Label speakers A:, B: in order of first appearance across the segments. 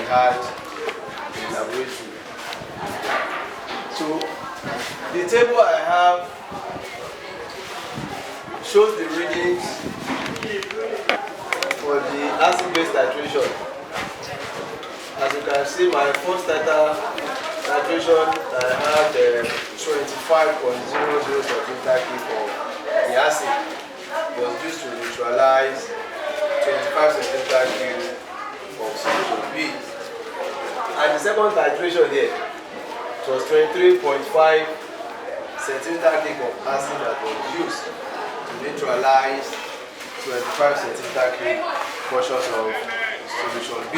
A: had in the laboratory. So the table I have shows the readings for the acid-base titration. As you can see, my first titration I had 25.00 centimeter cube of the acid. It was used to neutralize 25 centimeter cube of solution B. And the second titration here, it was 23.5 centimeter cube of acid that was used to neutralize 25 centimeter cube portions of solution B.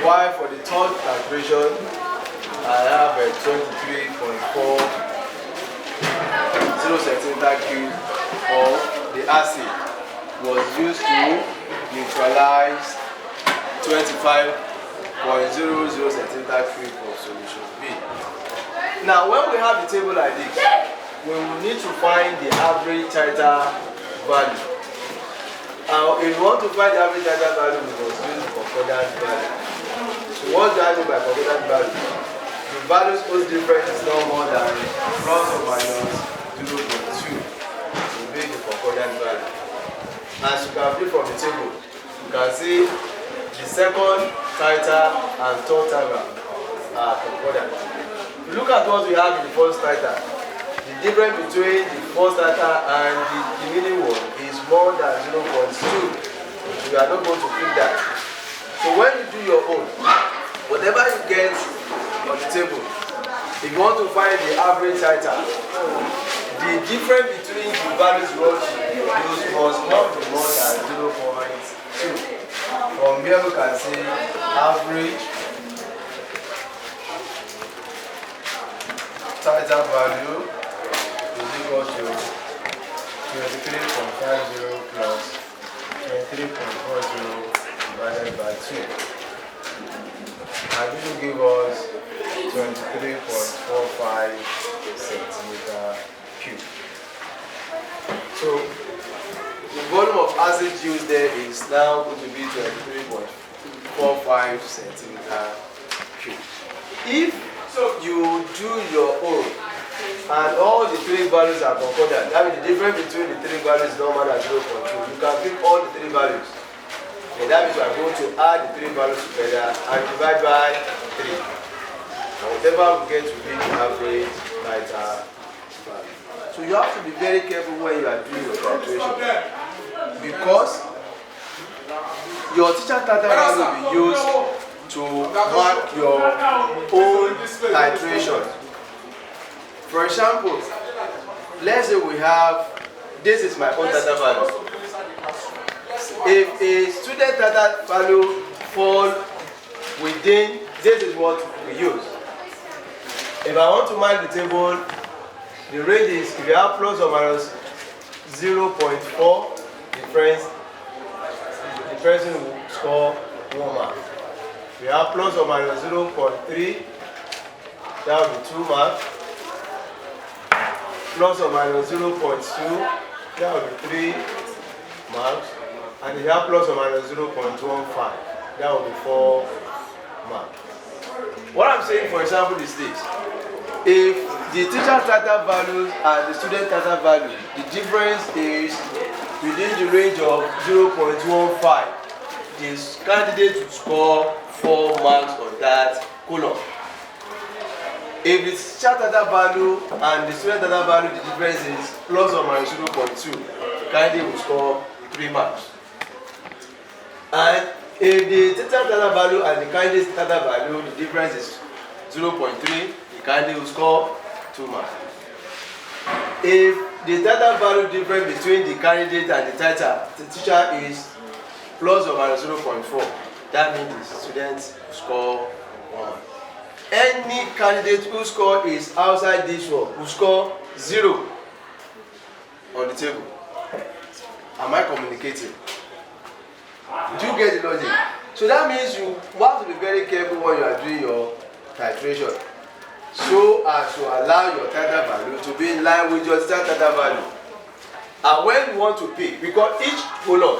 A: While for the third titration, I have a 23.40 centimeter cube of the acid was used to neutralize 25.00 centimeter cube of solution B. Now, when we have the table like this, we will need to find the average titer value. Now, if you want to find the average titer value, we must use the concordant value. So, what do I mean by concordant value? The values whose difference is no more than plus or minus 0.2 will be the concordant value. As you can see from the table, you can see the second titer and third titer are concordant. Look at what we have in the first titer. The difference between the first titer and the remaining one is more than 0.2. So you are not going to pick that. So when you do your own, whatever you get on the table, if you want to find the average titer, the difference between the values you want to use must not be more than 0.2. From here we can see average titer value is equal to 23.50 plus 23.40 divided by 2. And this will give us 23.45 centimeter cube. So the volume of acid used there is now going to be 23.45 centimeter cube. If you do your own and all the three values are concordant, that means the difference between the three values is no more than 0.2. You can pick all the three values. And that means we are going to add the three values together and divide by 3. And whatever we get to be the average titer value. So you have to be very careful when you are doing your titration, because your teacher titer value will be used to mark your own titration. For example, let's say we have, this is my own titer value. If a student titer value fall within, this is what we use. If I want to mark the table, the range is, if you have plus or minus 0.4 difference, the person will score 1 mark. If you have plus or minus 0.3, that will be 2 marks. Plus or minus 0.2, that will be 3 marks. And if you have plus or minus 0.15, that will be 4 marks. What I'm saying, for example, is this. If the teacher's titer value and the student titer value, the difference is within the range of 0.15, this candidate will score 4 marks on that column. If the teacher titer value and the student titer value, the difference is plus or minus 0.2, the candidate will score 3 marks. And if the teacher titer value and the candidate's titer value, the difference is 0.3, the candidate will score 2 marks. If the titer value difference between the candidate and the teacher is plus or minus 0.4, that means the student will score 1 mark. Any candidate whose score is outside this one will score 0 on the table. Am I communicating? Do you get the logic? So that means you have to be very careful when you are doing your titration, so as to allow your titer value to be in line with your titer value. And when you want to pick, because each column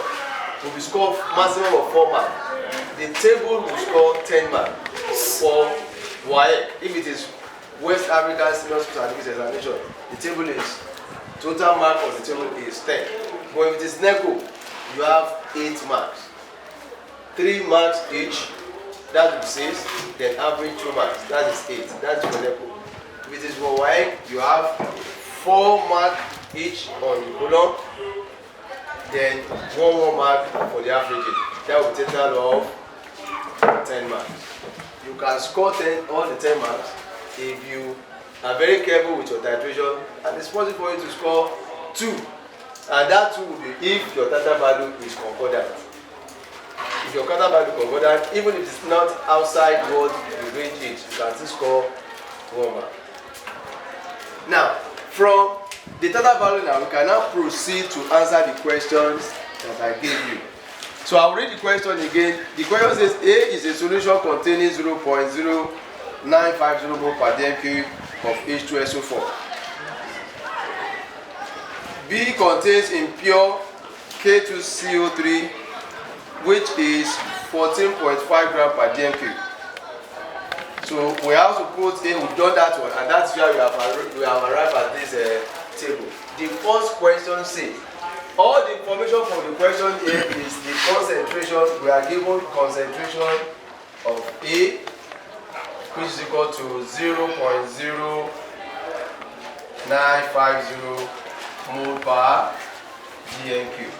A: will be scored maximum of 4 marks. The table will score 10 marks for WAEC. If it is West African Senior Certificate Examination, the table is total mark of the table is 10. But if it is NECO, you have 8 marks. 3 marks each, that is 6, then average 2 marks, that is 8. That is for NECO. If it is for WAEC, you have 4 marks each on the column, then 1 more mark for the average. That will take a total of 10 marks. You can score all the 10 marks if you are very careful with your titration, and it's possible for you to score 2. And that 2 will be if your titer value is concordant. If your titer value is concordant, even if it's not outside what the range is, you can still score 1 mark. Now, from the titer value now, we can now proceed to answer the questions that I gave you. So I'll read the question again. The question says A is a solution containing 0.0950 mole per dm cube of H2SO4. B contains impure K2CO3, which is 14.5 grams per dm cube. So we have to put A, we've done that one, and that's where we have arrived at this table. The first question says, all the information from the question here is the concentration. We are given concentration of A, which is equal to 0.0950 mole per dm cube.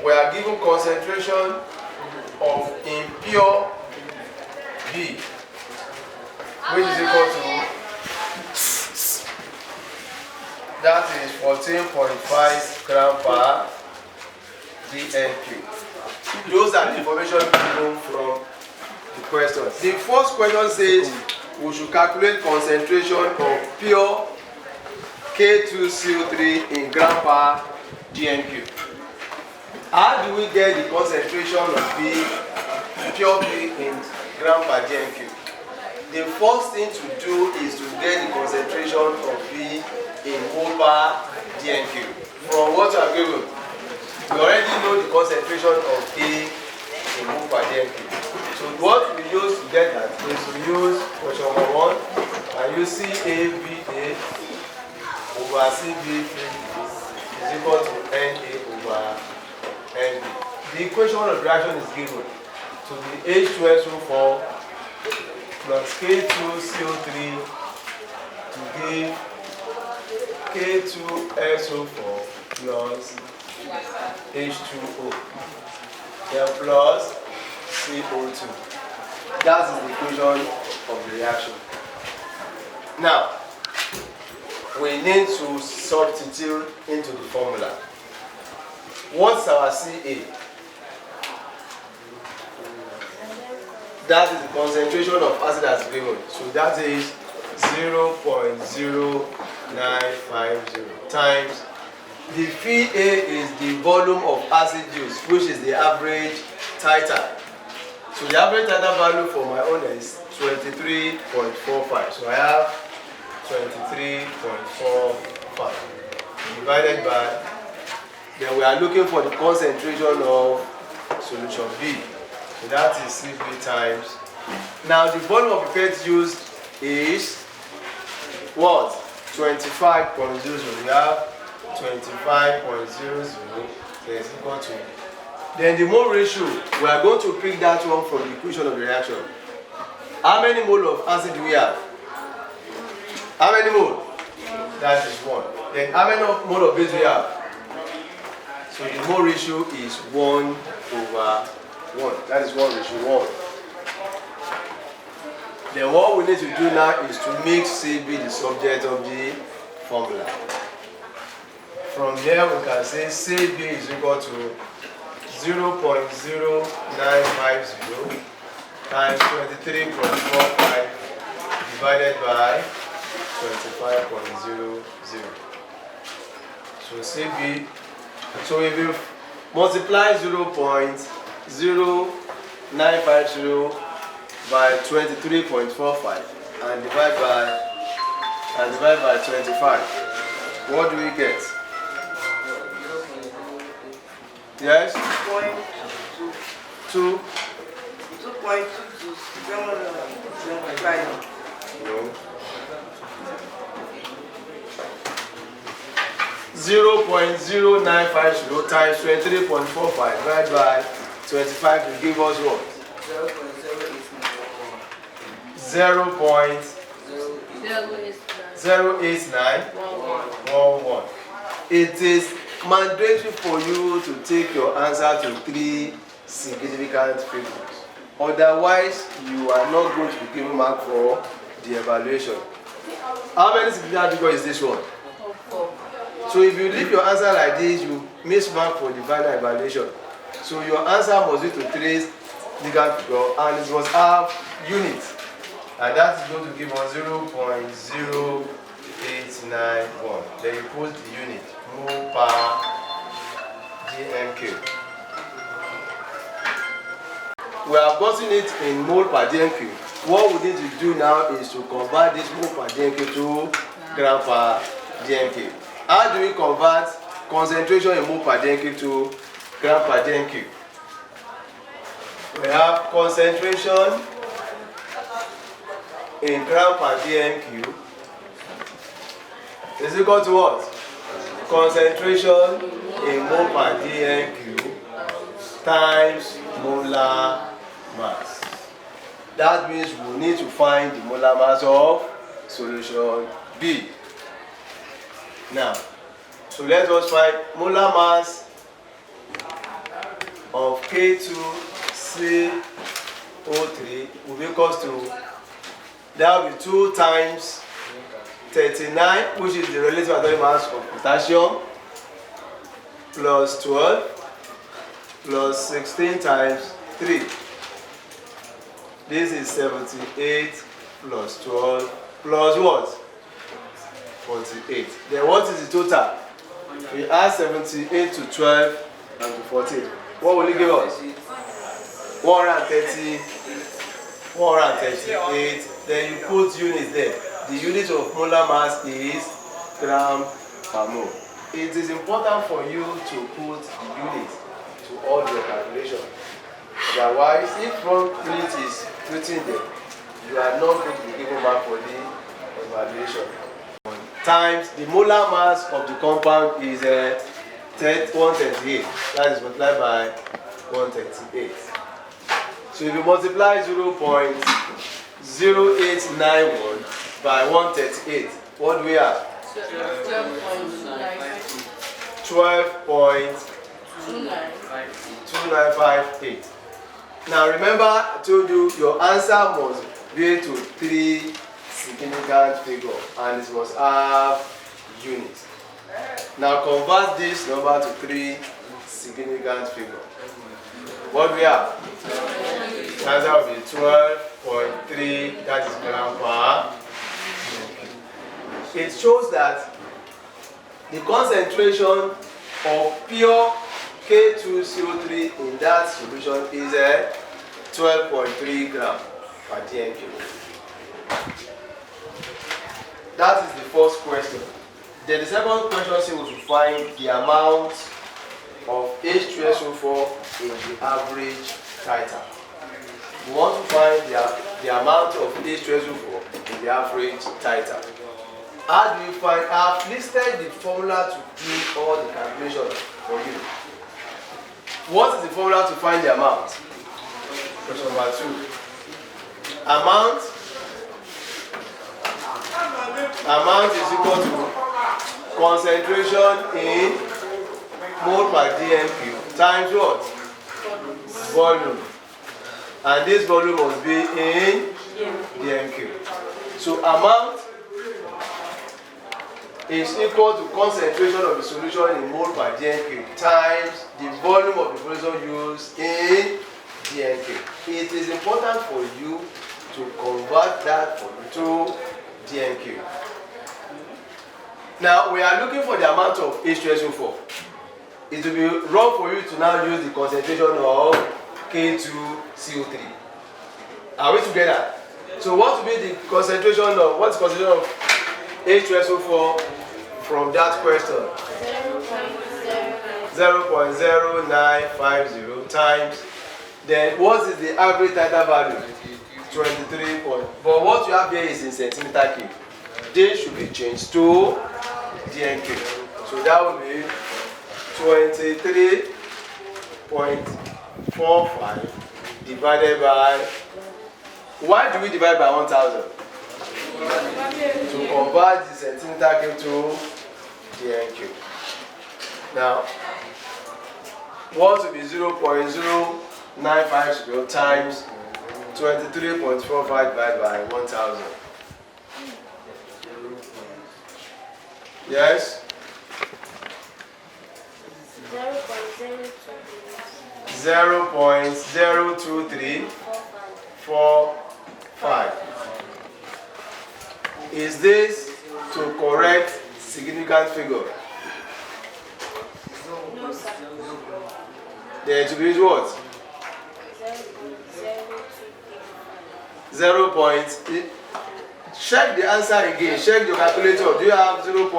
A: We are given concentration of impure B, which is equal to, that is 14.5 grams per dm cube. Those are the information given from the question. The first question says we should calculate concentration of pure K2CO3 in gram per dm cube. How do we get the concentration of B, pure B in gram per dm cube? The first thing to do is to get the concentration of B in mole per dm cube. From what you have given, we already know the concentration of A in mole per dm cube. So what we use to get that is we use question number 1, and you see CAVA over CB is equal to NA over NB. The equation of reaction is given to the H2SO4 plus K2CO3 to give K2SO4 plus H2O, then plus CO2. That is the equation of the reaction. Now, we need to substitute into the formula. What's our Ca? That is the concentration of acid as given. So that is 0.0950 times the Pha is the volume of acid juice, which is the average titer. So the average titer value for my own is 23.45. So I have 23.45 divided by, then we are looking for the concentration of solution B. So that is CB times. Now the volume of pipette used is what? 25.00. We have 25.00 is equal to. Then the mole ratio, we are going to pick that one from the equation of the reaction. How many mole of acid do we have? How many mole? That is 1. Then how many mole of base do we have? So the mole ratio is 1 over 1. That is 1 ratio 1. Then what we need to do now is to make CB the subject of the formula. From here we can say CB is equal to 0.0950 times 23.45 divided by 25.00. So CB, so if you multiply 0.0950 by 23.45 and divide by 25, what do we get? Yes? 2.
B: 2.22.
A: No. 0.095 times 23.45 divided by 25 will give us what? 0.08911. It is mandatory for you to take your answer to 3 significant figures. Otherwise, you are not going to be given mark for the evaluation. How many significant figures is this one?
B: 4.
A: So if you leave your answer like this, you miss mark for the final evaluation. So your answer must be to 3 significant figures and it must have units. And that is going to give us 0.0891. Then you put the unit, mole per DMQ. We have gotten it in mole per DMQ. What we need to do now is to convert this mole per DMQ to gram per DMQ. How do we convert concentration in mole per DMQ to gram per DMQ? We have concentration in gram per DMQ is equal to what? Concentration in mole per DMQ times molar mass. That means we need to find the molar mass of solution B. Now, so let us find molar mass of K2CO3 will be equal to, that will be 2 times 39, which is the relative atomic mass of potassium, plus 12, plus 16 times 3. This is 78 plus 12 plus what? 48. Then what is the total? We add 78 to 12 and to 14. What will it give us? 130, 138. Then you put units there. The unit of molar mass is gram per mole. It is important for you to put the unit to all your calculations. Otherwise, if wrong unit is written there, you are not going to be given mark for the evaluation. Times the molar mass of the compound is 138. That is multiplied by 138. So if you multiply 0.0891 by 138, what do we have? 12.2958. Now remember, I told you your answer must be to 3 significant figures and it must have units. Now convert this number to 3 significant figures. What do we have? The answer will be 12.3, that is gram per. It shows that the concentration of pure K2CO3 in that solution is 12.3 gram per DMQ. That is the first question. Then the second question says we should find the amount of H2SO4 in the average titer. We want to find the amount of H2SO4 in the average titer. How do you find? I have listed the formula to do all the calculations for you. What is the formula to find the amount? Question number 2. Amount is equal to concentration in mole per DMQ times what? Volume. And this volume must be in DMQ. So amount is equal to concentration of the solution in mole per DMQ times the volume of the solution used in DMQ. It is important for you to convert that to DMQ. Now we are looking for the amount of H2SO4. It will be wrong for you to now use the concentration of K2CO3. Are we together? So what will be the concentration of H2SO4 from that question? 0.0950 times, then what is the average tidal value? 23 point. But what you have here is in centimeter cube. They should be changed to DNK. So that will be 23.45 divided by. Why do we divide by 1000? To convert the centimeter cube to DNK. Now, what will be 0.0950 times 23.45 divided by 1000? Yes? 0.02345. Is this to correct significant figure?
B: No, sir.
A: Then to be what? 0. Check the answer again. Check your calculator. Do you have 0.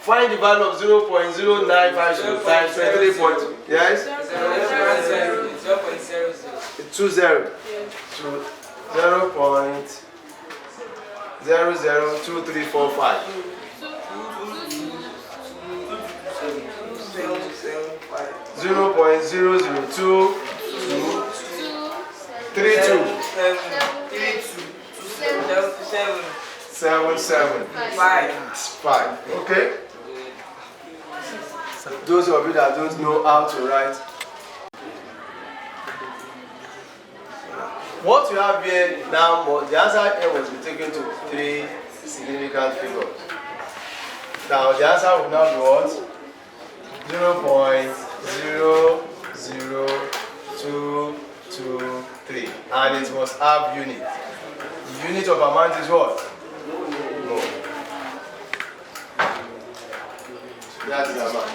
A: Find the value of 0.0950 times 23. Yes? 20. 0.002345. 0.00232. 77.5. Okay? Those of you that don't know how to write, what you have here now, the answer here must be taken to 3 significant figures. Now the answer will now be what? 0.00223, and it must have unit. The unit of amount is what? No. That's the amount.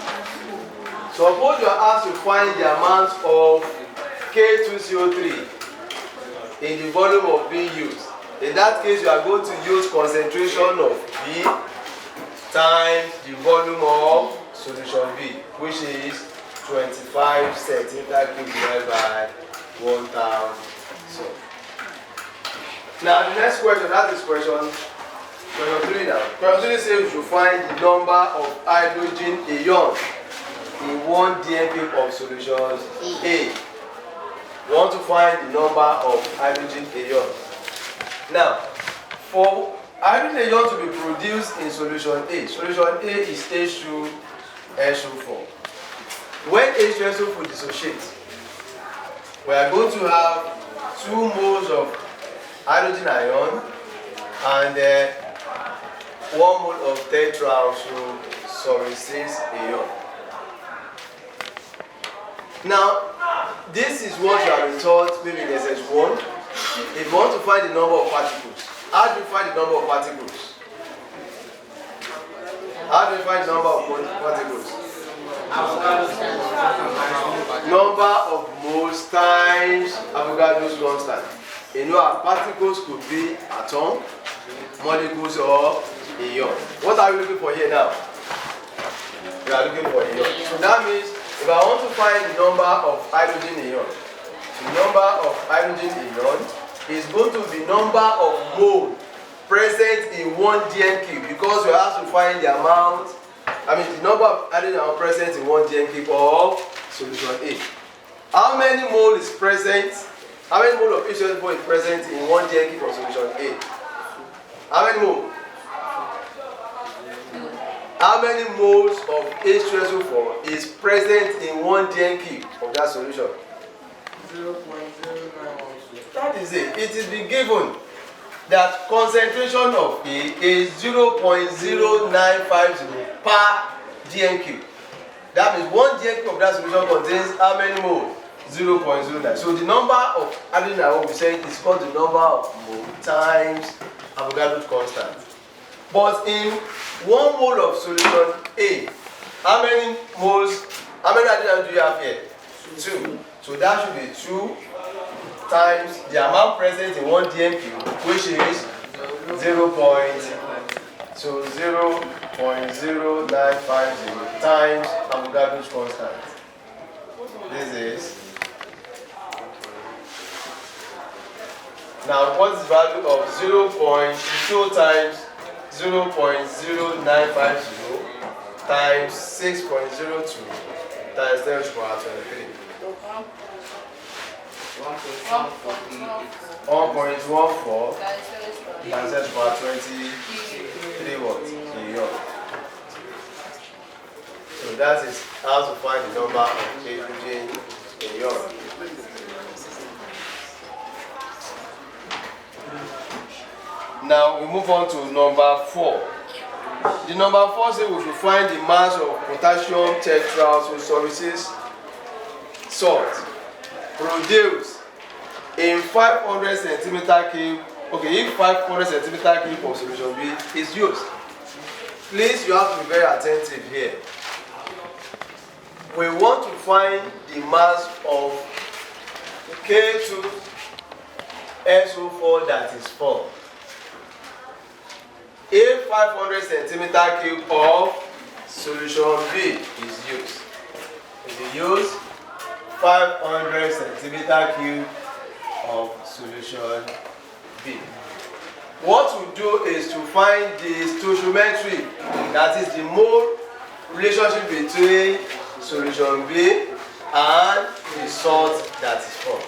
A: Suppose you are asked to find the amount of K2CO3 in the volume of B used. In that case, you are going to use concentration of B times the volume of solution B, which is 25 centimeter cube divided by 1000. So, now the next question, that is question 3 now. Question 3 says you should find the number of hydrogen ions in 1 DNP of solutions A. We want to find the number of hydrogen ions. Now, for hydrogen ions to be produced in solution A is H2SO4. When H2SO4 dissociates, we are going to have 2 moles of hydrogen ion and 1 mole of tetraoxosoricase ion. Now, this is what you have been taught maybe in SS1. If you want to find the number of particles, how do you find the number of particles? How do you find the number of particles? Number of moles times Avogadro's constant. You know, our particles could be atom, molecules, or ion. What are we looking for here now? We are looking for ion. So that means if I want to find the number of hydrogen ion, the number of hydrogen ion is going to be number of mole present in 1 DN cube, because we have to find the amount, the number of hydrogen ion present in 1 DN cube of solution A. How many mole is present? How many mole of H2SO4 is present in 1 DN cube of solution A? How many mole? How many moles of H2SO4 is present in 1 DN cube of that solution? 0.0912. That is it. It is been given that concentration of A is 0.0950 per DN cube. That means 1 DN cube of that solution contains how many moles? 0.09. So the number of hydrogen ion we say is called the number of mole times Avogadro's constant. But in 1 mole of solution A, how many hydrogen do you have here? 2. So that should be 2 times the amount present in 1 DN cube, which is 0.0950. So 0.0950 times Avogadro's constant. This is. Now, what is the value of 0.2 times 0.0950 times 6.02 times 10 to the power 23? 1.14 times 10 to the power 23 what? Kilon. So that is how to find the number of hydrogen in urine. Now we move on to number 4. The number 4 says we should find the mass of potassium tetrahydrosulfate salt produced in 500 centimeter cube. Okay, if 500 centimeter cube of solution B is used. Please, you have to be very attentive here. We want to find the mass of K2SO4 that is formed. If 500 centimeter cube of solution B is used, if you use 500 centimeter cube of solution B, what we do is to find the stoichiometry, that is the mole relationship between solution B and the salt that is formed.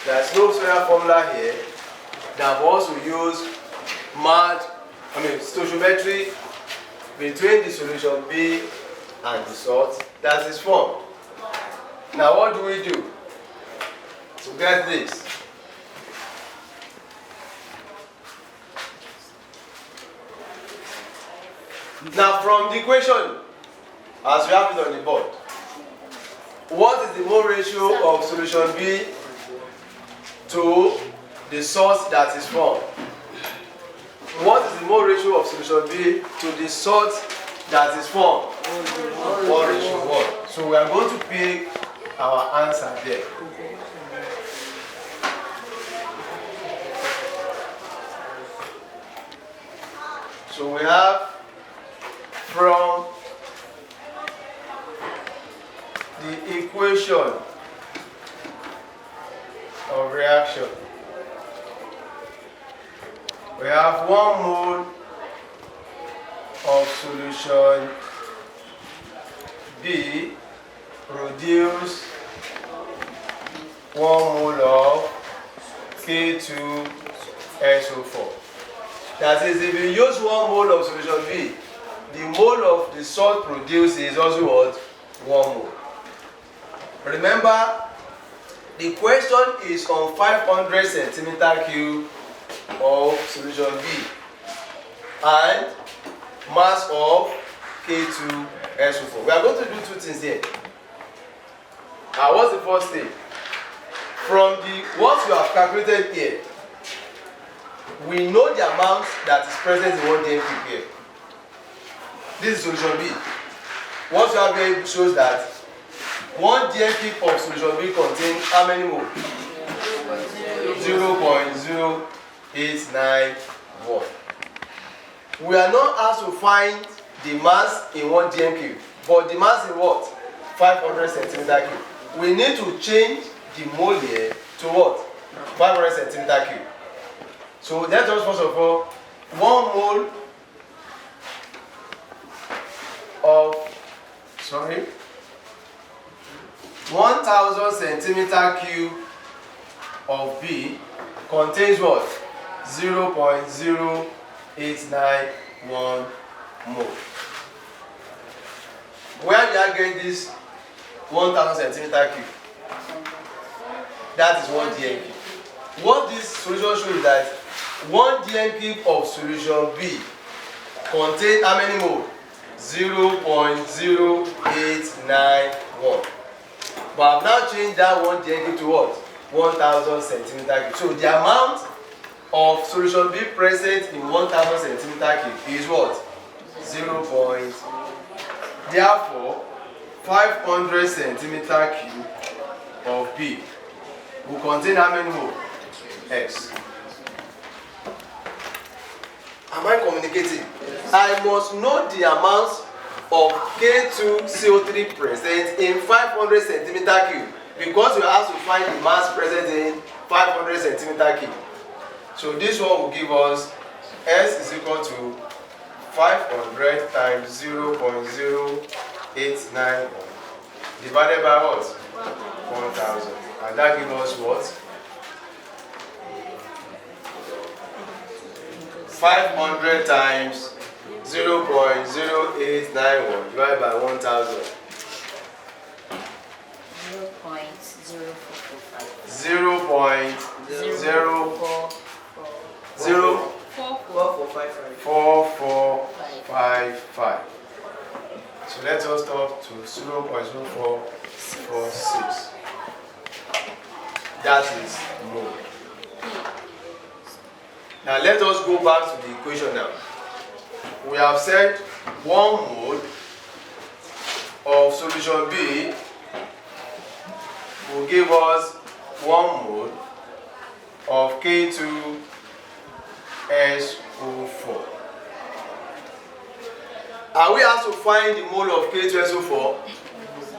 A: There is no special formula here. That we also use stoichiometry between the solution B and the salt that is formed. Now, what do we do to get this? Now, from the equation, as we have it on the board, what is the mole ratio of solution B to the salt that is formed? What is the mole ratio of solution B to the salt that is formed? 1:1. So we are going to pick our answer there. So we have from the equation of reaction, we have 1 mole of solution B produce 1 mole of K2SO4. That is, if you use 1 mole of solution B, the mole of the salt produced is also what? 1 mole. Remember, the question is on 500 centimeter cube of solution B and mass of K2SO4. We are going to do 2 things here. What's the first thing? From what you have calculated here, we know the amount that is present in 1 DN cube here. This is solution B. What you have here shows that 1 DN cube of solution B contains how many mole? 0.0891. We are not asked to find the mass in 1 DN cube, but the mass in what? 500 centimeter cube. We need to change the mole here to what? 500 centimeter cube. So let us first of all, 1 mole of 1000 centimeter cube of B contains what? 0.0891 mole. Where do I get this 1000 centimeter cube? That is 1 DN cube. What this solution shows is that 1 DN cube of solution B contains how many mole? 0.0891. But I've now changed that 1 DN cube to what? 1000 centimeter cube. So the amount of solution B present in 1000 centimeter cube is what? 0. Therefore, 500 centimeter cube of B will contain how many mole? X. Am I communicating? I must know the amount of K2CO3 present in 500 centimeter cube because you have to find the mass present in 500 centimeter cube. So this one will give us S is equal to 500 times 0.0891 divided by what? 1000. And that gives us what? 500 times 0.0891 divided by 1000. 0.4455. So let us stop to 0.0446. That is mole. Now let us go back to the equation now. We have said 1 mole of solution B will give us 1 mole of K2SO4. Are we asked to find the mole of K2SO4?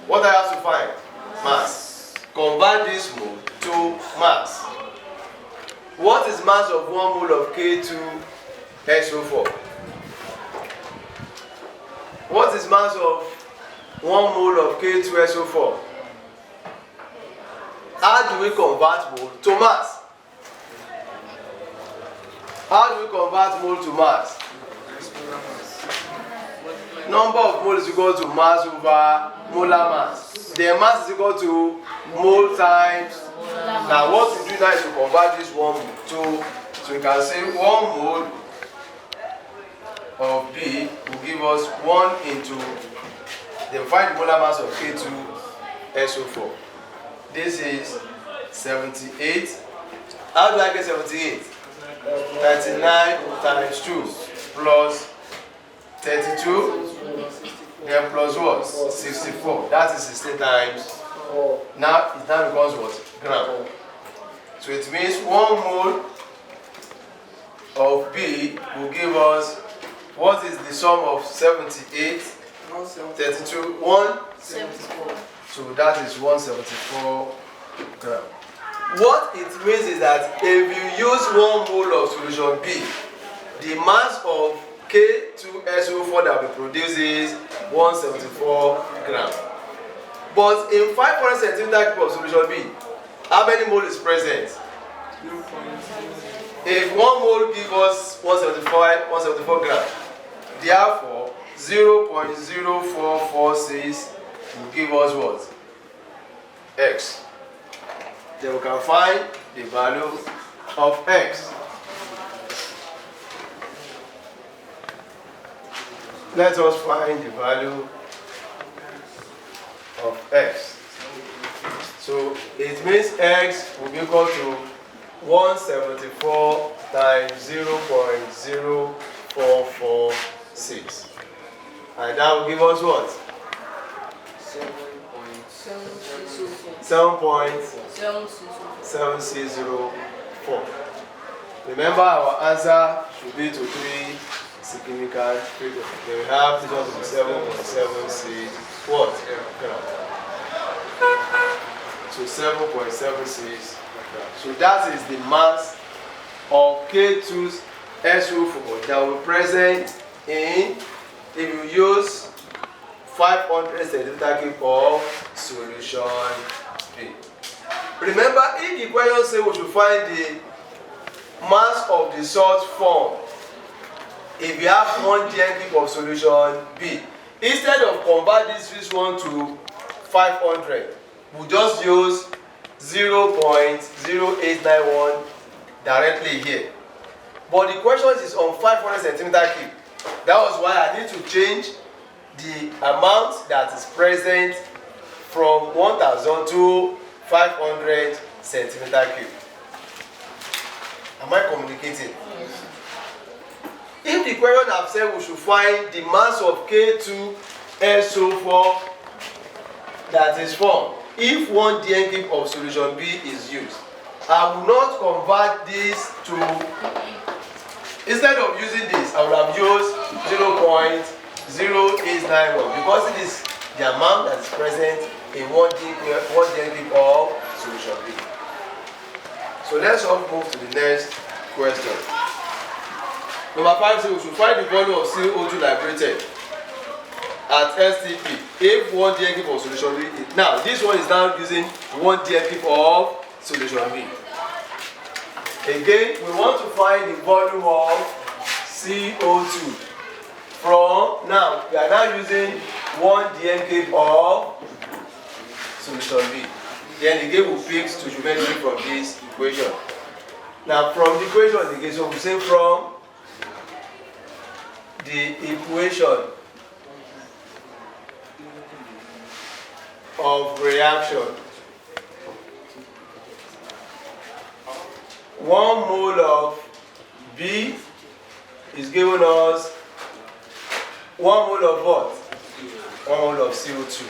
A: What are you asked to find? Mass. Convert this mole to mass. What is mass of 1 mole of K2SO4? What is mass of 1 mole of K2SO4? How do we convert mole to mass? How do we convert mole to mass? Number of moles is equal to mass over molar mass. The mass is equal to mole times. Now what we do now is to convert this 1 mole to, so we can say 1 mole of B will give us 1 into, then find the molar mass of K2SO4. This is 78. How do I get 78? 39 times 2 plus 32, then plus what? 64. That is 16 times. Now it now becomes what? Gram. So it means 1 mole of B will give us, what is the sum of 78, 32, 174. So that is 174 gram. What it means is that if you use 1 mole of solution B, the mass of K2SO4 that we produce is 174 gram. But in 500 centimeter cube of solution B, how many mole is present? If 1 mole gives us 174 gram, therefore 0.0446 will give us what? X. Then we can find the value of X. Let us find the value of X. So it means X will be equal to 174 times 0.0446. And that will give us what? 7.7604. Remember, our answer should be to 3 significant figures. Then we have this one to be 7.76 what? So 7.76. So that is the mass of K2SO4 that will be present in, if you use 500 centimeter cube of solution B. Remember, if the question says we should find the mass of the salt form, if you have 1 dm cube of solution B, instead of convert this one to 500, we'll just use 0.0891 directly here. But the question is on 500 centimeter cube. That was why I need to change the amount that is present from 1000 to 500 centimeter cube. Am I communicating?
B: Yes.
A: If the question have said we should find the mass of K2SO4 that is formed if 1 dm cube of solution B is used, I will not convert this to, Instead of using this, I would have used 0.0891 because it is the amount that is present in 1 dNK of solution B. So let's all move to the next question. Number 5 says we should find the volume of CO2 liberated at STP if 1 dNK of solution B. Now this one is now using 1 dNK of solution B. Again, we want to find the volume of CO2 from, now we are now using 1 dNK of solution B. Then again we pick stoichiometry from this equation. Now from the equation again, so we say from the equation of reaction, 1 mole of B is giving us 1 mole of what? 1 mole of CO2.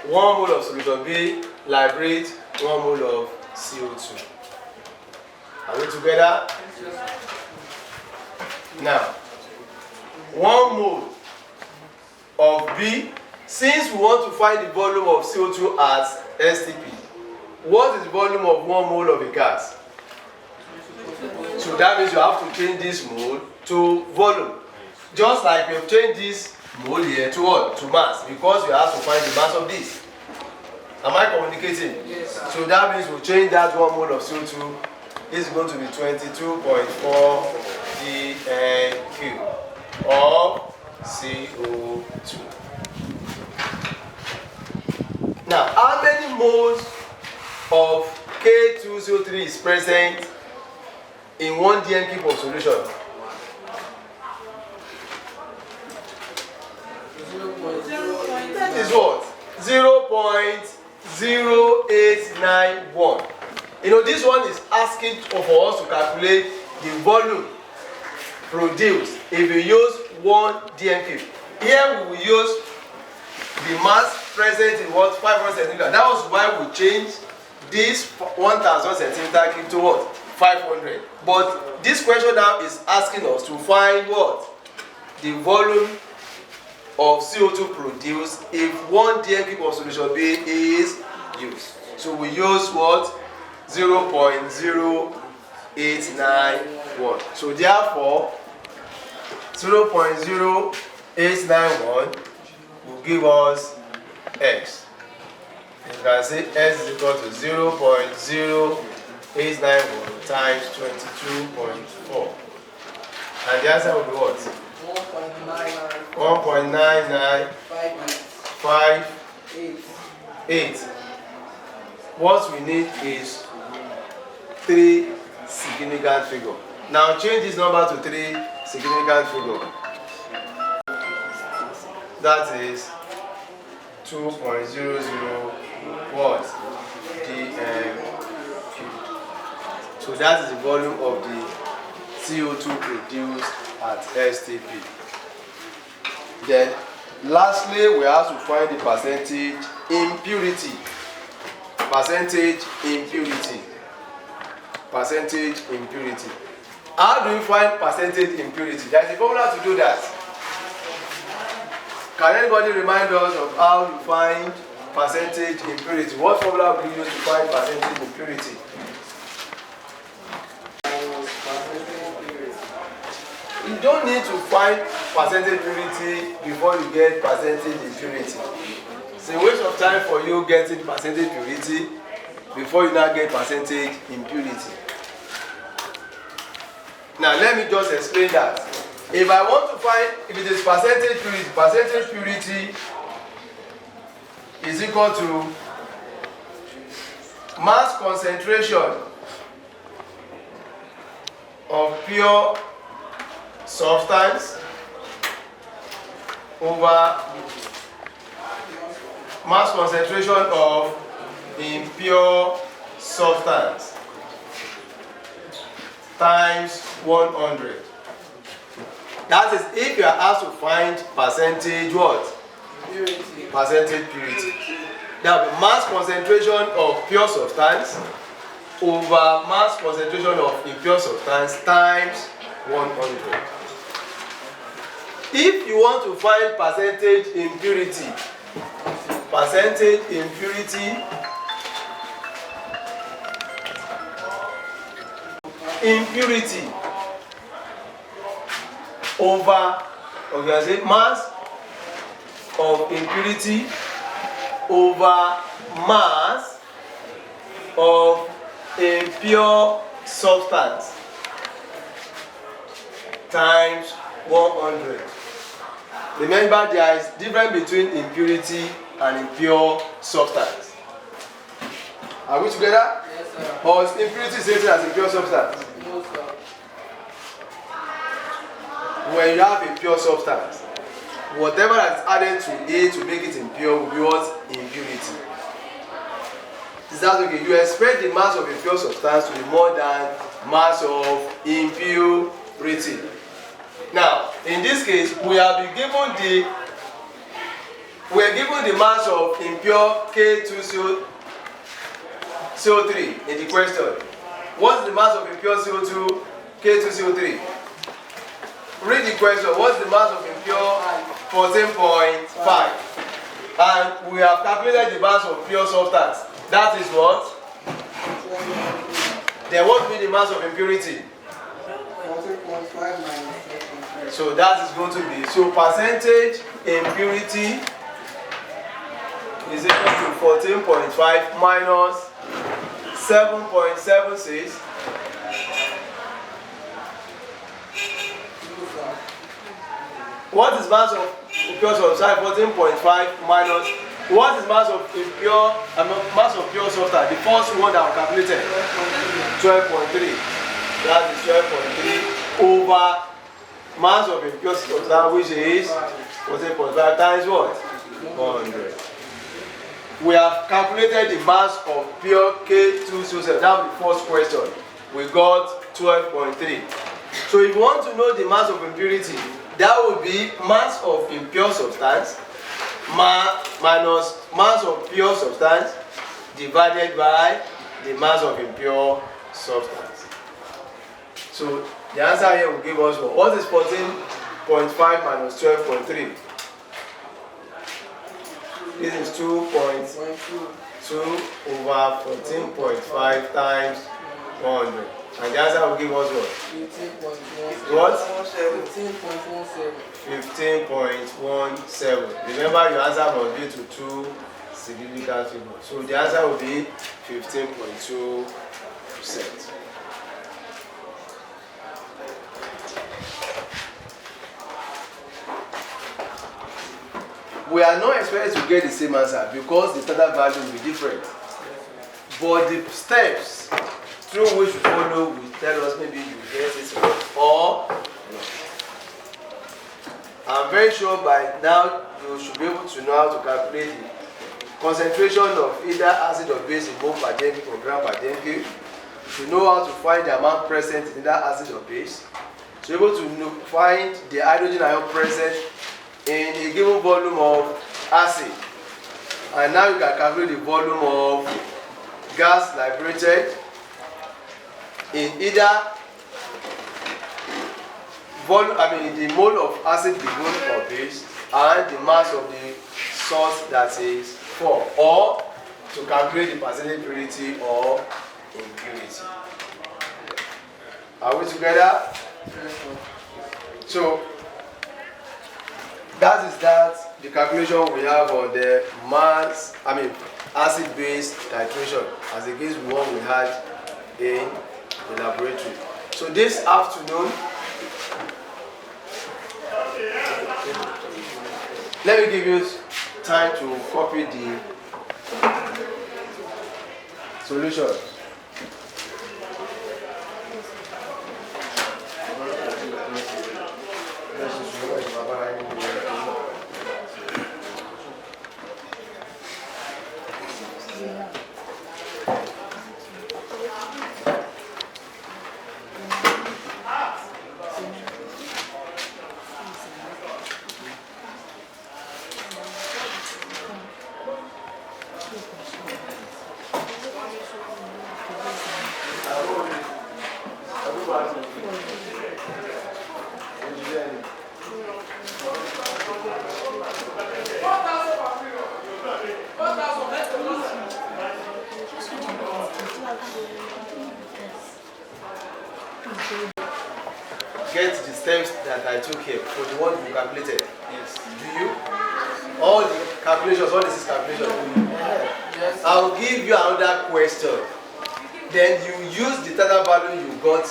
A: 1 mole of solution B liberates 1 mole of CO2. Are we together? Now, 1 mole of B, since we want to find the volume of CO2 at STP, what is the volume of 1 mole of a gas? So that means you have to change this mole to volume. Just like we have changed this mole here to what? To mass, because we have to find the mass of this. Am I communicating?
B: Yes.
A: So that means we'll change that 1 mole of CO2. This is going to be 22.4 dNq of CO2. Now, how many moles of K2CO3 is present in 1 dNq of solution? That is what? 0.0891. You know, this one is asking for us to calculate the volume produced if we use 1 dNq. Here we will use the mass present in what? 500 centimeter. That was why we changed this 1000 centimeter cube to what? 500. But this question now is asking us to find what? The volume of CO2 produced if 1 dNq of solution B is used. So we use what? 0.0891. So therefore, 0.0891 will give us X. You can say X is equal to 0.0891 times 22.4. And the answer will be what? 1.9958. What we need is 3 significant figures. Now change this number to 3 significant figures. That is 2.00 what? dNq. So that is the volume of the CO2 produced at STP. Then lastly, we have to find the percentage impurity. Percentage impurity. Percentage impurity. How do you find percentage impurity? There is a formula to do that. Can anybody remind us of how you find percentage impurity? What formula will you use to find percentage impurity? You don't need to find percentage purity before you get percentage impurity. It's a waste of time for you getting percentage purity before you now get percentage impurity. Now let me just explain that. If I want to find if it is percentage purity is equal to mass concentration of pure substance over mass concentration of impure substance times 100. That is if you are asked to find percentage what?
B: Purity.
A: Percentage purity. That will be mass concentration of pure substance over mass concentration of impure substance times 100. If you want to find percentage impurity over, okay, I say mass of impurity over mass of impure substance times 100. Remember, there is difference between impurity and impure substance. Are we together?
B: Yes, sir.
A: Or is impurity same thing as impure substance?
B: No, sir.
A: When you have a pure substance, whatever that's added to it to make it impure will be what? Impurity. Is that okay? You expect the mass of impure substance to be more than mass of impurity. Now, in this case, we have been given the mass of impure K2CO3 in the question. What's the mass of impure CO2 K2CO3? Read the question. What's the mass of impure 14.5? And we have calculated the mass of pure substance. That is what? Then what will be the mass of impurity?
B: 14.5 minus 14.5.
A: So that is going to be, so percentage impurity is equal to 14.5 minus 7.76. What is mass of impure substance? 14.5 minus, what is mass of impure, mass of pure substance? The first one that we calculated, 12.3. That is 12.3 over mass of impure substance, which is 14.5 times what? 100. We have calculated the mass of pure K2CO7. That was the first question. We got 12.3. So if you want to know the mass of impurity, that would be mass of impure substance minus mass of pure substance divided by the mass of impure substance. So the answer here will give us what is 14.5 minus 12.3? This is 2.2 over 14.5 times 100. And the answer will give us what?
B: 15.17.
A: What?
B: 15.17.
A: 15.17. Remember, your answer must be to two significant figures. So the answer will be 15.2%. We are not expected to get the same answer because the standard value will be different. But the steps through which we follow will tell us maybe you get it or not. I'm very sure by now you should be able to know how to calculate the concentration of either acid or base in Mope per Denke or gram per Denke. To know how to find the amount present in either acid or base. To be able to find the hydrogen ion present in a given volume of acid. And now you can calculate the volume of gas liberated in either volume, the mole of acid given or base, and the mass of the salt that is formed, or to calculate the percentage purity or impurity. Are we together? So that is the calculation we have on the mass, acid-base titration as against the one we had in the laboratory. So this afternoon, let me give you time to copy the solution. Get the steps that I took here for the one you calculated.
C: Yes.
A: Do you? All the calculations, all this is calculation.
C: Yes.
A: I'll give you another question. Then you use the total value you got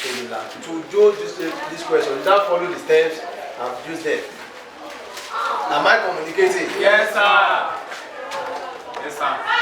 A: in the lab to do this question. You now follow the steps I've used them. Am I communicating?
C: Yes, sir. Yes, sir.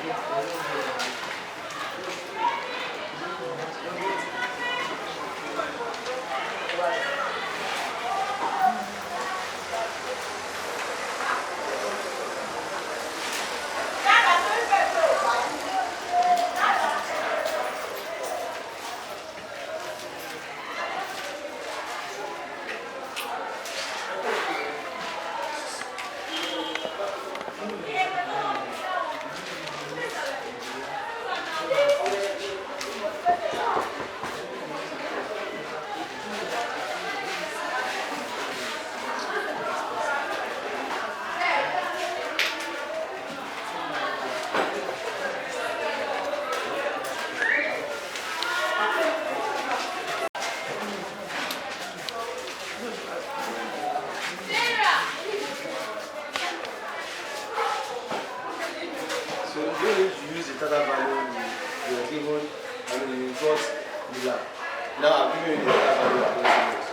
A: So you don't need to use the total value you are given and you got the lab. Now I'm giving you the total value I'm going to use.